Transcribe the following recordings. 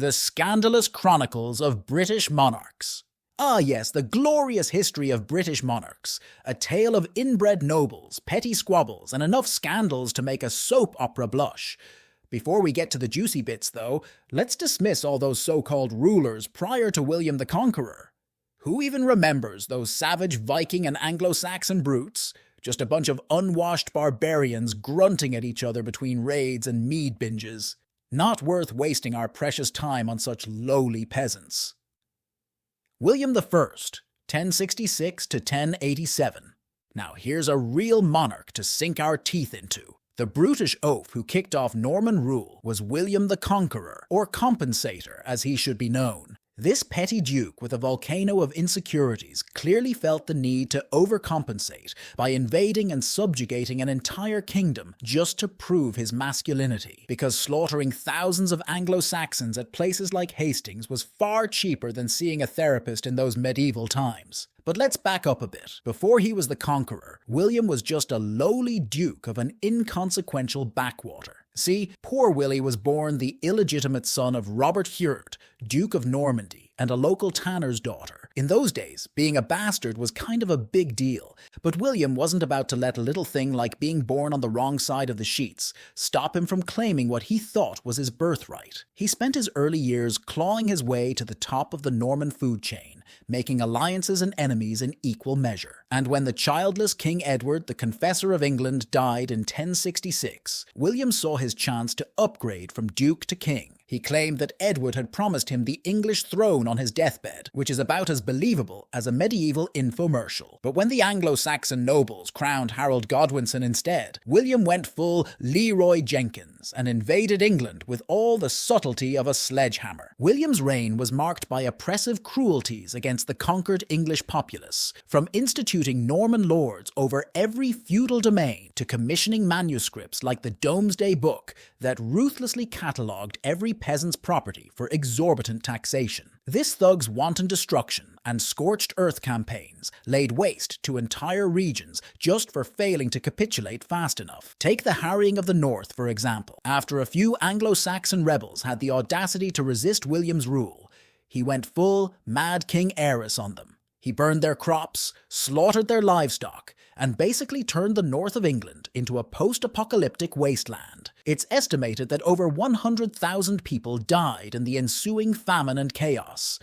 The Scandalous Chronicles of British Monarchs. Ah yes, the glorious history of British monarchs, a tale of inbred nobles, petty squabbles, and enough scandals to make a soap opera blush. Before we get to the juicy bits, though, let's dismiss all those so-called rulers prior to William the Conqueror. Who even remembers those savage Viking and Anglo-Saxon brutes? Just a bunch of unwashed barbarians grunting at each other between raids and mead binges. Not worth wasting our precious time on such lowly peasants. William I, 1066 to 1087. Now here's a real monarch to sink our teeth into. The brutish oaf who kicked off Norman rule was William the Conqueror, or Compensator as he should be known. This petty duke with a volcano of insecurities clearly felt the need to overcompensate by invading and subjugating an entire kingdom just to prove his masculinity, because slaughtering thousands of Anglo-Saxons at places like Hastings was far cheaper than seeing a therapist in those medieval times. But let's back up a bit. Before he was the conqueror, William was just a lowly duke of an inconsequential backwater. See, poor Willie was born the illegitimate son of Robert Heard, Duke of Normandy, and a local tanner's daughter. In those days, being a bastard was kind of a big deal, but William wasn't about to let a little thing like being born on the wrong side of the sheets stop him from claiming what he thought was his birthright. He spent his early years clawing his way to the top of the Norman food chain, making alliances and enemies in equal measure. And when the childless King Edward, the Confessor of England, died in 1066, William saw his chance to upgrade from duke to king. He claimed that Edward had promised him the English throne on his deathbed, which is about as believable as a medieval infomercial. But when the Anglo-Saxon nobles crowned Harold Godwinson instead, William went full Leroy Jenkins and invaded England with all the subtlety of a sledgehammer. William's reign was marked by oppressive cruelties against the conquered English populace, from instituting Norman lords over every feudal domain to commissioning manuscripts like the Domesday Book that ruthlessly catalogued every peasant's property for exorbitant taxation. This thug's wanton destruction and scorched earth campaigns laid waste to entire regions just for failing to capitulate fast enough. Take the harrying of the North, for example. After a few Anglo-Saxon rebels had the audacity to resist William's rule, he went full Mad King Heiress on them. He burned their crops, slaughtered their livestock, and basically turned the north of England into a post-apocalyptic wasteland. It's estimated that over 100,000 people died in the ensuing famine and chaos.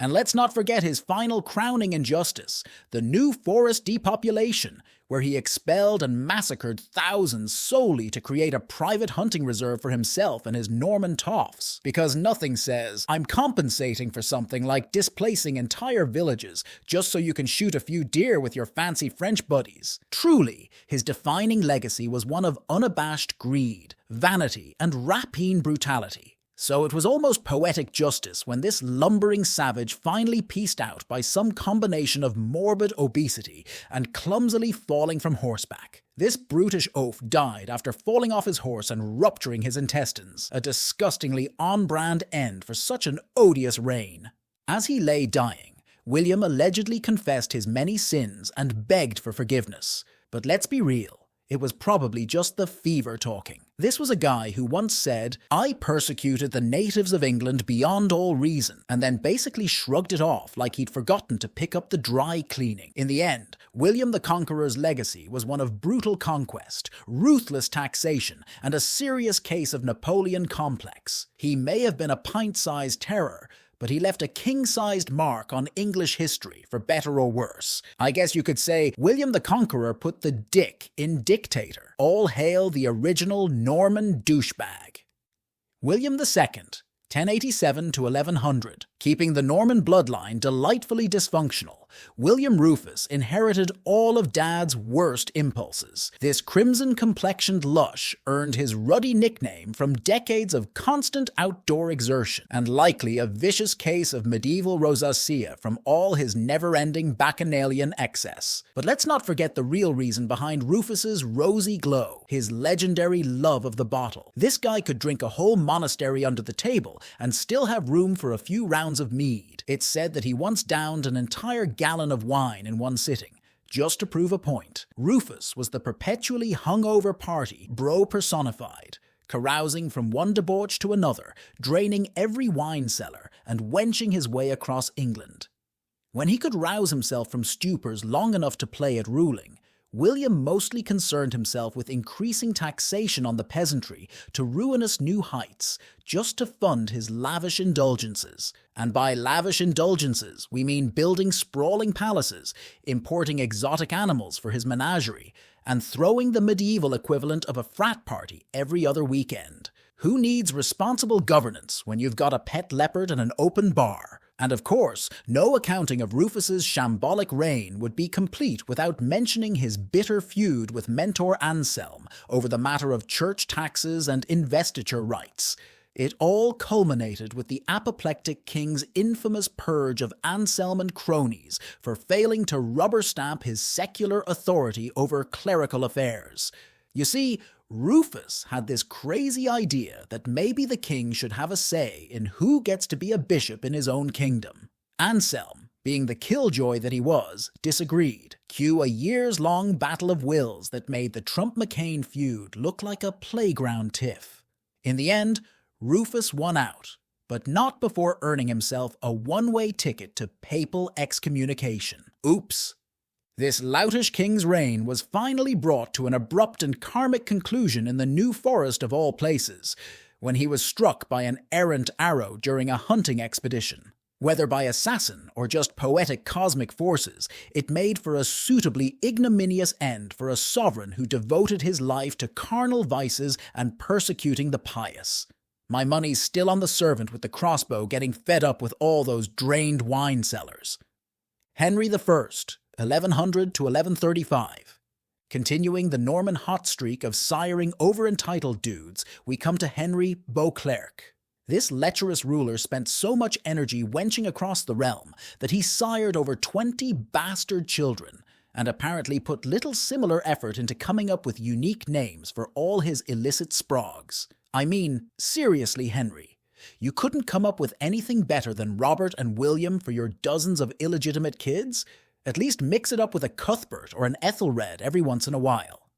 And let's not forget his final crowning injustice, the New Forest depopulation, where he expelled and massacred thousands solely to create a private hunting reserve for himself and his Norman toffs. Because nothing says, I'm compensating for something like displacing entire villages just so you can shoot a few deer with your fancy French buddies. Truly, his defining legacy was one of unabashed greed, vanity, and rapine brutality. So it was almost poetic justice when this lumbering savage finally pieced out by some combination of morbid obesity and clumsily falling from horseback. This brutish oaf died after falling off his horse and rupturing his intestines, a disgustingly on-brand end for such an odious reign. As he lay dying, William allegedly confessed his many sins and begged for forgiveness. But let's be real. It was probably just the fever talking. This was a guy who once said, I persecuted the natives of England beyond all reason, and then basically shrugged it off like he'd forgotten to pick up the dry cleaning. In the end, William the Conqueror's legacy was one of brutal conquest, ruthless taxation, and a serious case of Napoleon complex. He may have been a pint-sized terror, but he left a king-sized mark on English history, for better or worse. I guess you could say William the Conqueror put the dick in dictator. All hail the original Norman douchebag. William II, 1087 to 1100. Keeping the Norman bloodline delightfully dysfunctional, William Rufus inherited all of Dad's worst impulses. This crimson-complexioned lush earned his ruddy nickname from decades of constant outdoor exertion, and likely a vicious case of medieval rosacea from all his never-ending bacchanalian excess. But let's not forget the real reason behind Rufus's rosy glow, his legendary love of the bottle. This guy could drink a whole monastery under the table and still have room for a few rounds of mead. It's said that he once downed an entire gallon of wine in one sitting, just to prove a point. Rufus was the perpetually hungover party bro personified, carousing from one debauch to another, draining every wine cellar and wenching his way across England. When he could rouse himself from stupors long enough to play at ruling, William mostly concerned himself with increasing taxation on the peasantry to ruinous new heights, just to fund his lavish indulgences. And by lavish indulgences, we mean building sprawling palaces, importing exotic animals for his menagerie, and throwing the medieval equivalent of a frat party every other weekend. Who needs responsible governance when you've got a pet leopard and an open bar? And of course, no accounting of Rufus's shambolic reign would be complete without mentioning his bitter feud with Mentor Anselm over the matter of church taxes and investiture rights. It all culminated with the apoplectic king's infamous purge of Anselm and cronies for failing to rubber stamp his secular authority over clerical affairs. You see, Rufus had this crazy idea that maybe the king should have a say in who gets to be a bishop in his own kingdom. Anselm, being the killjoy that he was, disagreed. Cue a years-long battle of wills that made the Trump-McCain feud look like a playground tiff. In the end, Rufus won out, but not before earning himself a one-way ticket to papal excommunication. Oops. This loutish king's reign was finally brought to an abrupt and karmic conclusion in the New Forest of all places, when he was struck by an errant arrow during a hunting expedition. Whether by assassin or just poetic cosmic forces, it made for a suitably ignominious end for a sovereign who devoted his life to carnal vices and persecuting the pious. My money's still on the servant with the crossbow getting fed up with all those drained wine cellars. Henry I, 1100 to 1135. Continuing the Norman hot streak of siring over-entitled dudes, we come to Henry Beauclerc. This lecherous ruler spent so much energy wenching across the realm that he sired over 20 bastard children, and apparently put little similar effort into coming up with unique names for all his illicit sprogs. I mean, seriously, Henry, you couldn't come up with anything better than Robert and William for your dozens of illegitimate kids? At least mix it up with a Cuthbert or an Ethelred every once in a while.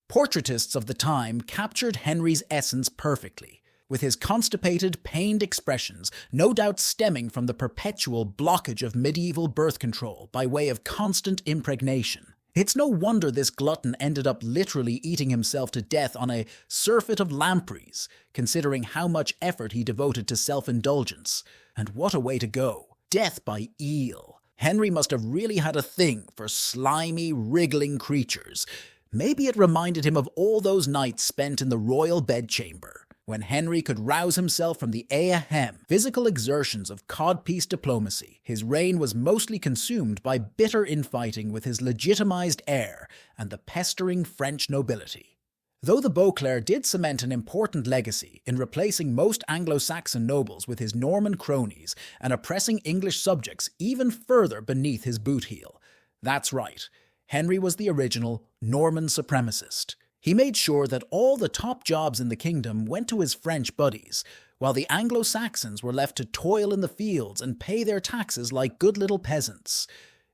Portraitists of the time captured Henry's essence perfectly, with his constipated, pained expressions no doubt stemming from the perpetual blockage of medieval birth control by way of constant impregnation. It's no wonder this glutton ended up literally eating himself to death on a surfeit of lampreys, considering how much effort he devoted to self-indulgence. And what a way to go. Death by eel. Henry must have really had a thing for slimy, wriggling creatures. Maybe it reminded him of all those nights spent in the royal bedchamber, when Henry could rouse himself from the ahem, physical exertions of codpiece diplomacy. His reign was mostly consumed by bitter infighting with his legitimized heir and the pestering French nobility. Though the Beauclerc did cement an important legacy in replacing most Anglo-Saxon nobles with his Norman cronies and oppressing English subjects even further beneath his boot heel. That's right, Henry was the original Norman supremacist. He made sure that all the top jobs in the kingdom went to his French buddies, while the Anglo-Saxons were left to toil in the fields and pay their taxes like good little peasants.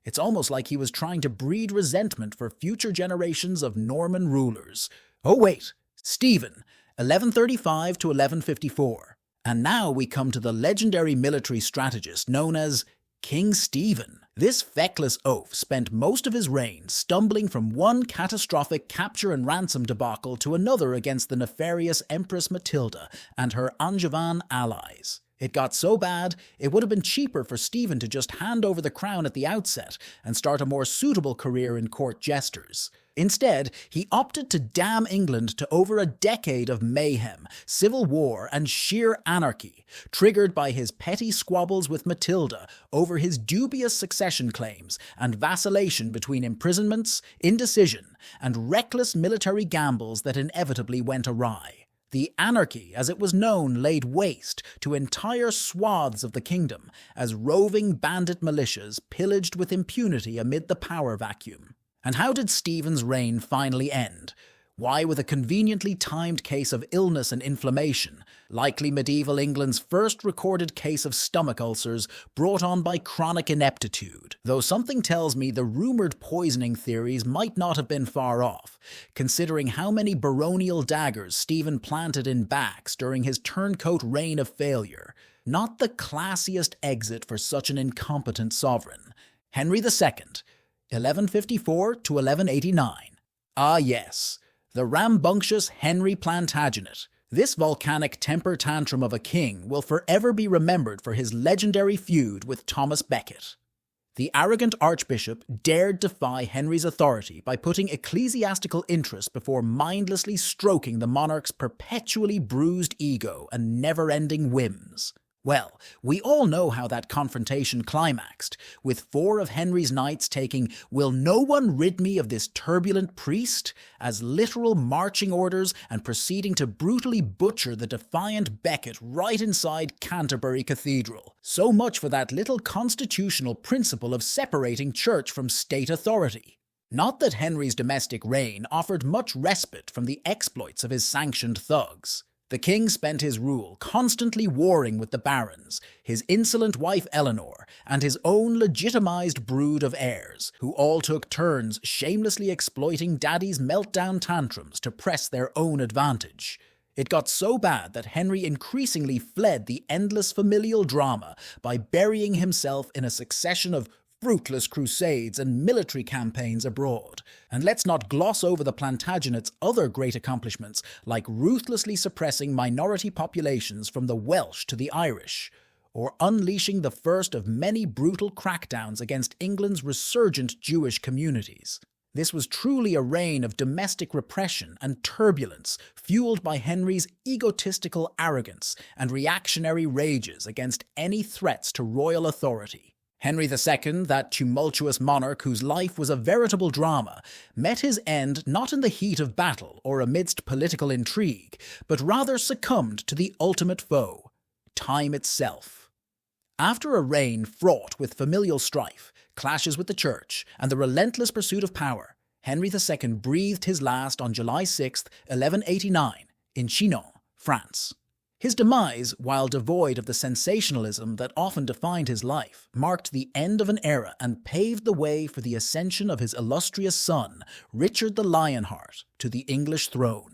It's almost like he was trying to breed resentment for future generations of Norman rulers. Oh wait, Stephen, 1135 to 1154. And now we come to the legendary military strategist known as King Stephen. This feckless oaf spent most of his reign stumbling from one catastrophic capture and ransom debacle to another against the nefarious Empress Matilda and her Angevin allies. It got so bad, it would have been cheaper for Stephen to just hand over the crown at the outset and start a more suitable career in court jesters. Instead, he opted to damn England to over a decade of mayhem, civil war, and sheer anarchy, triggered by his petty squabbles with Matilda over his dubious succession claims and vacillation between imprisonments, indecision, and reckless military gambles that inevitably went awry. The anarchy, as it was known, laid waste to entire swaths of the kingdom as roving bandit militias pillaged with impunity amid the power vacuum. And how did Stephen's reign finally end? Why, with a conveniently timed case of illness and inflammation, likely medieval England's first recorded case of stomach ulcers brought on by chronic ineptitude. Though something tells me the rumoured poisoning theories might not have been far off, considering how many baronial daggers Stephen planted in backs during his turncoat reign of failure. Not the classiest exit for such an incompetent sovereign. Henry II, 1154 to 1189. Ah yes, the rambunctious Henry Plantagenet. This volcanic temper tantrum of a king will forever be remembered for his legendary feud with Thomas Becket. The arrogant archbishop dared defy Henry's authority by putting ecclesiastical interest before mindlessly stroking the monarch's perpetually bruised ego and never-ending whims. Well, we all know how that confrontation climaxed, with 4 of Henry's knights taking "Will no one rid me of this turbulent priest?" as literal marching orders and proceeding to brutally butcher the defiant Becket right inside Canterbury Cathedral. So much for that little constitutional principle of separating church from state authority. Not that Henry's domestic reign offered much respite from the exploits of his sanctioned thugs. The king spent his rule constantly warring with the barons, his insolent wife Eleanor, and his own legitimized brood of heirs, who all took turns shamelessly exploiting daddy's meltdown tantrums to press their own advantage. It got so bad that Henry increasingly fled the endless familial drama by burying himself in a succession of fruitless crusades and military campaigns abroad. And let's not gloss over the Plantagenets' other great accomplishments, like ruthlessly suppressing minority populations from the Welsh to the Irish, or unleashing the first of many brutal crackdowns against England's resurgent Jewish communities. This was truly a reign of domestic repression and turbulence, fueled by Henry's egotistical arrogance and reactionary rages against any threats to royal authority. Henry II, that tumultuous monarch whose life was a veritable drama, met his end not in the heat of battle or amidst political intrigue, but rather succumbed to the ultimate foe, time itself. After a reign fraught with familial strife, clashes with the church, and the relentless pursuit of power, Henry II breathed his last on July 6, 1189, in Chinon, France. His demise, while devoid of the sensationalism that often defined his life, marked the end of an era and paved the way for the ascension of his illustrious son, Richard the Lionheart, to the English throne.